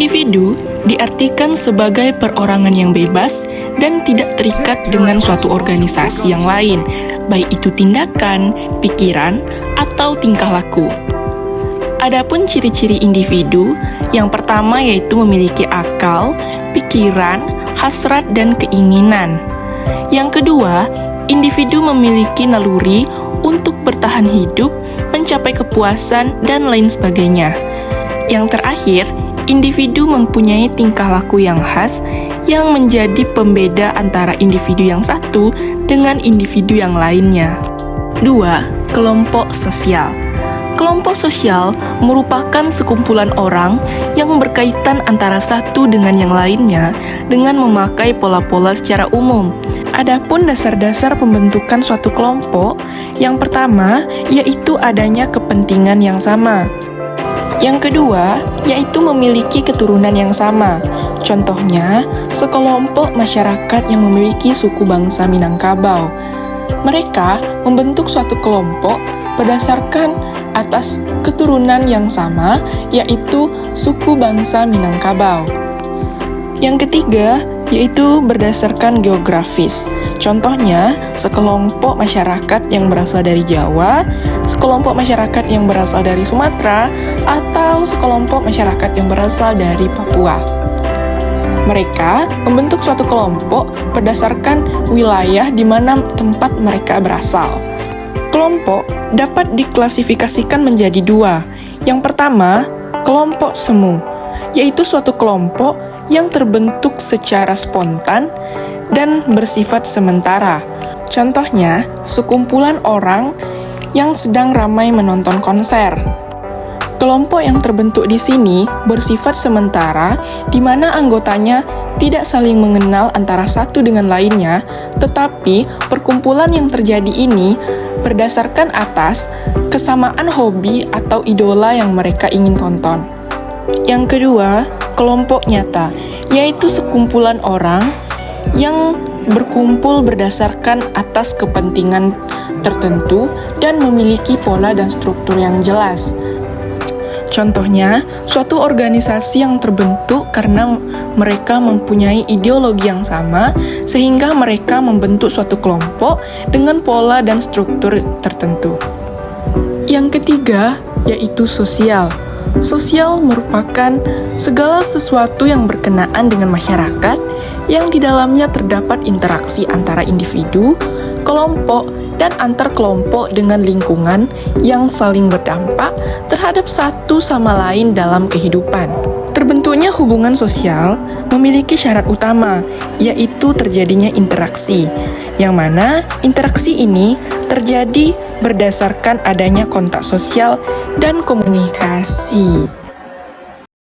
Individu diartikan sebagai perorangan yang bebas dan tidak terikat dengan suatu organisasi yang lain, baik itu tindakan, pikiran, atau tingkah laku. Adapun ciri-ciri individu, yang pertama yaitu memiliki akal, pikiran, hasrat, dan keinginan. Yang kedua, individu memiliki naluri untuk bertahan hidup, mencapai kepuasan, dan lain sebagainya. Yang terakhir, individu mempunyai tingkah laku yang khas yang menjadi pembeda antara individu yang satu dengan individu yang lainnya. 2. Kelompok sosial. Kelompok sosial merupakan sekumpulan orang yang berkaitan antara satu dengan yang lainnya dengan memakai pola-pola secara umum. Adapun dasar-dasar pembentukan suatu kelompok, yang pertama yaitu adanya kepentingan yang sama. Yang kedua, yaitu memiliki keturunan yang sama. Contohnya, sekelompok masyarakat yang memiliki suku bangsa Minangkabau. Mereka membentuk suatu kelompok berdasarkan atas keturunan yang sama, yaitu suku bangsa Minangkabau. Yang ketiga, yaitu berdasarkan geografis. Contohnya, sekelompok masyarakat yang berasal dari Jawa, sekelompok masyarakat yang berasal dari Sumatera, atau sekelompok masyarakat yang berasal dari Papua. Mereka membentuk suatu kelompok berdasarkan wilayah di mana tempat mereka berasal. Kelompok dapat diklasifikasikan menjadi dua. Yang pertama, kelompok semu, yaitu suatu kelompok yang terbentuk secara spontan dan bersifat sementara. Contohnya, sekumpulan orang yang sedang ramai menonton konser. Kelompok yang terbentuk di sini bersifat sementara, di mana anggotanya tidak saling mengenal antara satu dengan lainnya, tetapi perkumpulan yang terjadi ini berdasarkan atas kesamaan hobi atau idola yang mereka ingin tonton. Yang kedua, kelompok nyata, yaitu sekumpulan orang yang berkumpul berdasarkan atas kepentingan tertentu dan memiliki pola dan struktur yang jelas. Contohnya, suatu organisasi yang terbentuk karena mereka mempunyai ideologi yang sama, sehingga mereka membentuk suatu kelompok dengan pola dan struktur tertentu. Yang ketiga, yaitu sosial. Sosial merupakan segala sesuatu yang berkenaan dengan masyarakat yang di dalamnya terdapat interaksi antara individu, kelompok, dan antar kelompok dengan lingkungan yang saling berdampak terhadap satu sama lain dalam kehidupan. Terbentuknya hubungan sosial memiliki syarat utama, yaitu terjadinya interaksi, yang mana interaksi ini terjadi berdasarkan adanya kontak sosial dan komunikasi.